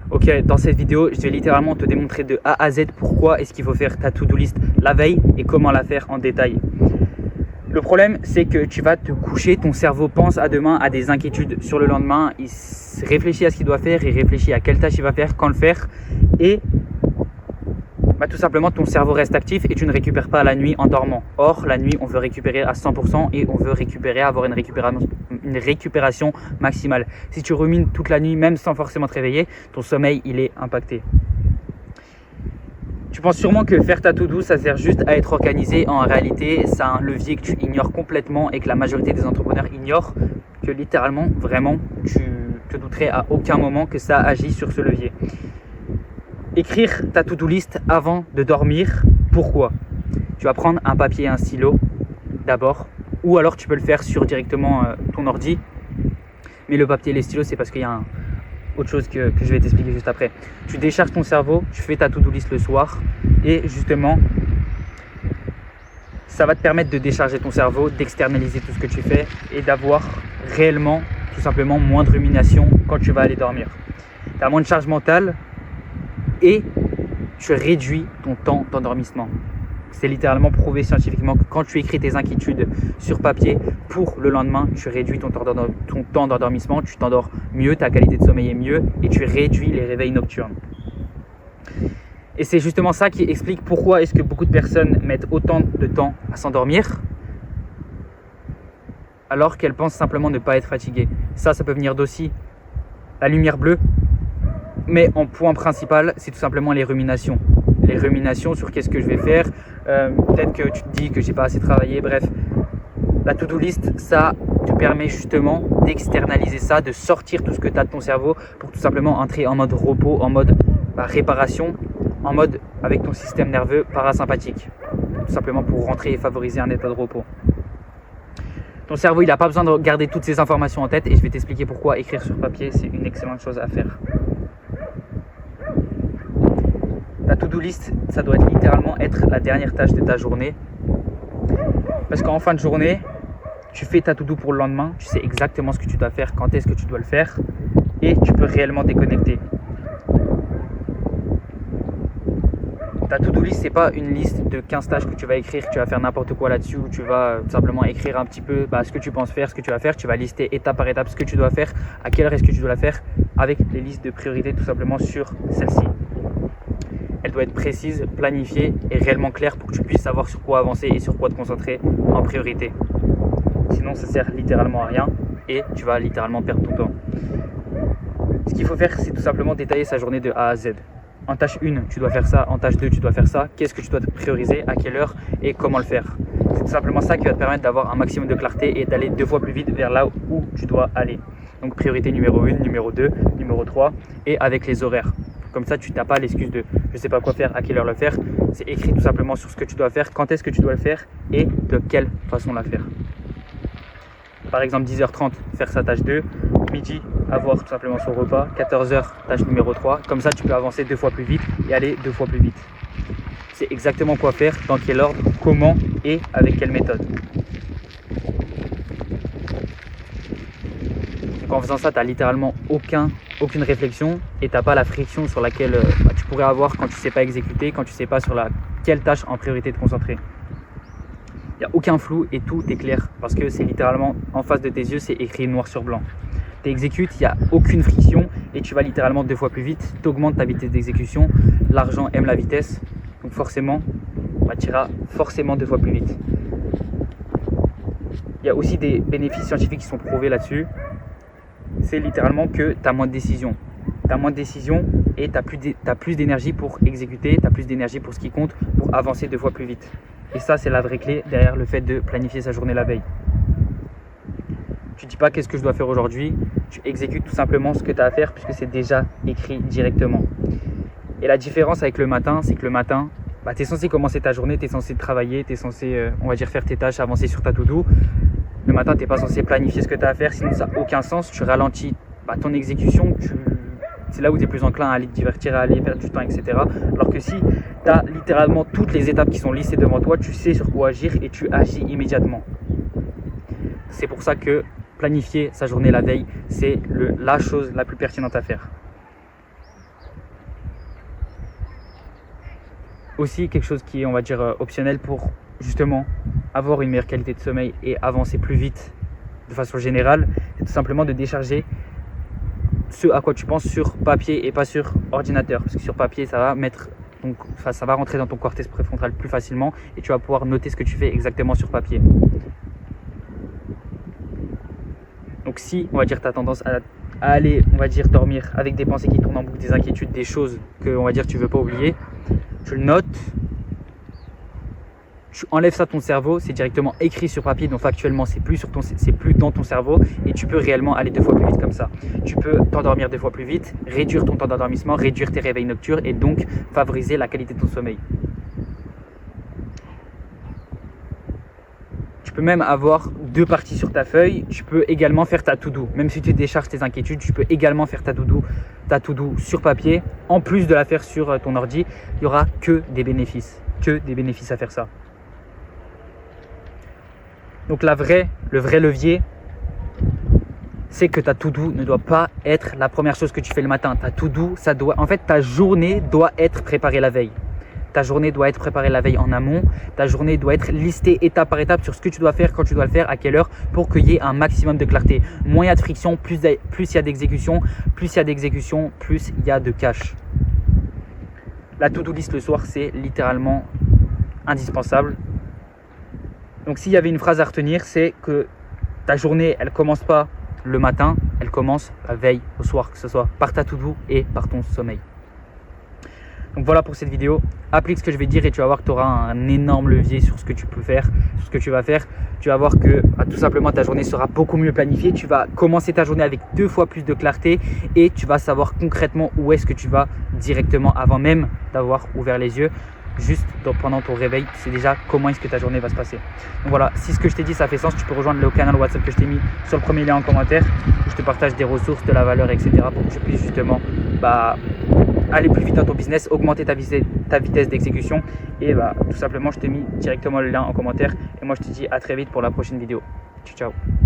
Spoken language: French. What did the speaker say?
Ok, dans cette vidéo, je vais littéralement te démontrer de A à Z pourquoi est-ce qu'il faut faire ta to-do list la veille et comment la faire en détail. Le problème, c'est que tu vas te coucher, ton cerveau pense à demain, a des inquiétudes sur le lendemain, il réfléchit à ce qu'il doit faire, il réfléchit à quelle tâche il va faire, quand le faire, et tout simplement ton cerveau reste actif et tu ne récupères pas la nuit en dormant. Or, la nuit, on veut récupérer à 100% et on veut avoir une récupération maximale. Si tu rumines toute la nuit, même sans forcément te réveiller, ton sommeil, il est impacté. Tu penses sûrement que faire ta to-do, ça sert juste à être organisé. En réalité, c'est un levier que tu ignores complètement et que la majorité des entrepreneurs ignorent, que littéralement, vraiment, tu te douterais à aucun moment que ça agit sur ce levier. Écrire ta to-do list avant de dormir. Pourquoi? Tu vas prendre un papier et un stylo d'abord, ou alors tu peux le faire sur directement ton ordi. Mais le papier et les stylos, c'est parce qu'il y a autre chose que je vais t'expliquer juste après. Tu décharges ton cerveau, tu fais ta to-do list le soir et justement, ça va te permettre de décharger ton cerveau, d'externaliser tout ce que tu fais et d'avoir réellement, tout simplement, moins de rumination quand tu vas aller dormir. Tu as moins de charge mentale et tu réduis ton temps d'endormissement. C'est littéralement prouvé scientifiquement que quand tu écris tes inquiétudes sur papier pour le lendemain, tu réduis ton temps d'endormissement, tu t'endors mieux, ta qualité de sommeil est mieux et tu réduis les réveils nocturnes. Et c'est justement ça qui explique pourquoi est-ce que beaucoup de personnes mettent autant de temps à s'endormir alors qu'elles pensent simplement ne pas être fatiguées. Ça peut venir d'aussi la lumière bleue, mais en point principal, c'est tout simplement les ruminations. Les ruminations sur qu'est-ce que je vais faire, peut-être que tu te dis que j'ai pas assez travaillé, bref. La to-do list, ça te permet justement d'externaliser ça, de sortir tout ce que tu as de ton cerveau pour tout simplement entrer en mode repos, en mode réparation, en mode avec ton système nerveux parasympathique. Tout simplement pour rentrer et favoriser un état de repos. Ton cerveau, il n'a pas besoin de garder toutes ces informations en tête et je vais t'expliquer pourquoi écrire sur papier, c'est une excellente chose à faire. Ta to-do list, ça doit littéralement être la dernière tâche de ta journée. Parce qu'en fin de journée, tu fais ta to-do pour le lendemain, tu sais exactement ce que tu dois faire, quand est-ce que tu dois le faire et tu peux réellement déconnecter. Ta to-do list, c'est pas une liste de 15 tâches que tu vas écrire, que tu vas faire n'importe quoi là-dessus, où tu vas tout simplement écrire un petit peu ce que tu penses faire, ce que tu vas faire. Tu vas lister étape par étape ce que tu dois faire, à quelle heure est-ce que tu dois la faire, avec les listes de priorités tout simplement sur celle-ci. Elle doit être précise, planifiée et réellement claire pour que tu puisses savoir sur quoi avancer et sur quoi te concentrer en priorité. Sinon, ça sert littéralement à rien et tu vas littéralement perdre ton temps. Ce qu'il faut faire, c'est tout simplement détailler sa journée de A à Z. En tâche 1, tu dois faire ça. En tâche 2, tu dois faire ça. Qu'est-ce que tu dois prioriser, à quelle heure et comment le faire. C'est tout simplement ça qui va te permettre d'avoir un maximum de clarté et d'aller 2 fois plus vite vers là où tu dois aller. Donc priorité numéro 1, numéro 2, numéro 3 et avec les horaires. Comme ça, tu n'as pas l'excuse de je ne sais pas quoi faire, à quelle heure le faire. C'est écrit tout simplement sur ce que tu dois faire, quand est-ce que tu dois le faire et de quelle façon la faire. Par exemple, 10h30, faire sa tâche 2. Midi, avoir tout simplement son repas. 14h, tâche numéro 3. Comme ça, tu peux avancer 2 fois plus vite et aller 2 fois plus vite. C'est exactement quoi faire, dans quel ordre, comment et avec quelle méthode. Donc en faisant ça, tu n'as littéralement aucune réflexion et tu n'as pas la friction sur laquelle tu pourrais avoir quand tu ne sais pas exécuter, quand tu ne sais pas sur quelle tâche en priorité te concentrer. Il n'y a aucun flou et tout est clair parce que c'est littéralement en face de tes yeux, c'est écrit noir sur blanc. Tu exécutes, il n'y a aucune friction et tu vas littéralement 2 fois plus vite, tu augmentes ta vitesse d'exécution, l'argent aime la vitesse, donc forcément, tu iras forcément 2 fois plus vite. Il y a aussi des bénéfices scientifiques qui sont prouvés là-dessus, c'est littéralement que tu as moins de décisions. Tu as moins de décisions et tu as plus d'énergie pour exécuter, tu as plus d'énergie pour ce qui compte, pour avancer 2 fois plus vite. Et ça, c'est la vraie clé derrière le fait de planifier sa journée la veille. Tu ne dis pas qu'est-ce que je dois faire aujourd'hui, tu exécutes tout simplement ce que tu as à faire puisque c'est déjà écrit directement. Et la différence avec le matin, c'est que le matin, tu es censé commencer ta journée, tu es censé travailler, tu es censé, faire tes tâches, avancer sur ta to-do. Le matin, tu n'es pas censé planifier ce que tu as à faire, sinon ça n'a aucun sens, tu ralentis ton exécution, c'est là où tu es plus enclin à aller te divertir, à aller perdre du temps, etc. Alors que si tu as littéralement toutes les étapes qui sont listées devant toi, tu sais sur quoi agir et tu agis immédiatement. C'est pour ça que planifier sa journée la veille, c'est la chose la plus pertinente à faire. aussi quelque chose qui est, on va dire, optionnel pour justement avoir une meilleure qualité de sommeil et avancer plus vite de façon générale, c'est tout simplement de décharger ce à quoi tu penses sur papier et pas sur ordinateur. Parce que sur papier, ça va rentrer dans ton cortex préfrontal plus facilement et tu vas pouvoir noter ce que tu fais exactement sur papier. Donc si, on va dire, tu as tendance à aller, on va dire, dormir avec des pensées qui tournent en boucle, des inquiétudes, des choses que, on va dire, tu veux pas oublier, tu le notes, tu enlèves ça de ton cerveau, c'est directement écrit sur papier, donc factuellement c'est plus dans ton cerveau et tu peux réellement aller 2 fois plus vite comme ça. Tu peux t'endormir 2 fois plus vite, réduire ton temps d'endormissement, réduire tes réveils nocturnes et donc favoriser la qualité de ton sommeil. Tu peux même avoir 2 parties sur ta feuille. Tu peux également faire ta to-do. Même si tu décharges tes inquiétudes, tu peux également faire ta to-do sur papier. En plus de la faire sur ton ordi, il n'y aura que des bénéfices à faire ça. Donc le vrai levier, c'est que ta to-do ne doit pas être la première chose que tu fais le matin. Ta to-do, ta journée doit être préparée la veille. Ta journée doit être préparée la veille en amont. Ta journée doit être listée étape par étape sur ce que tu dois faire, quand tu dois le faire, à quelle heure, pour qu'il y ait un maximum de clarté. Moins il y a de friction, plus il y a d'exécution. Plus il y a d'exécution, plus il y a de cash. La to-do list le soir, c'est littéralement indispensable. Donc s'il y avait une phrase à retenir, c'est que ta journée, elle ne commence pas le matin, elle commence la veille au soir, que ce soit par ta to-do et par ton sommeil. Donc voilà pour cette vidéo. Applique ce que je vais dire et tu vas voir que tu auras un énorme levier sur ce que tu peux faire, sur ce que tu vas faire. Tu vas voir que tout simplement ta journée sera beaucoup mieux planifiée. Tu vas commencer ta journée avec 2 fois plus de clarté et tu vas savoir concrètement où est-ce que tu vas directement avant même d'avoir ouvert les yeux. Juste pendant ton réveil, tu sais déjà comment est-ce que ta journée va se passer. Donc voilà, si ce que je t'ai dit ça fait sens, tu peux rejoindre le canal WhatsApp que je t'ai mis sur le premier lien en commentaire où je te partage des ressources, de la valeur, etc. pour que tu puisses justement aller plus vite dans ton business, augmenter ta vitesse d'exécution et tout simplement je t'ai mis directement le lien en commentaire et moi je te dis à très vite pour la prochaine vidéo. Ciao.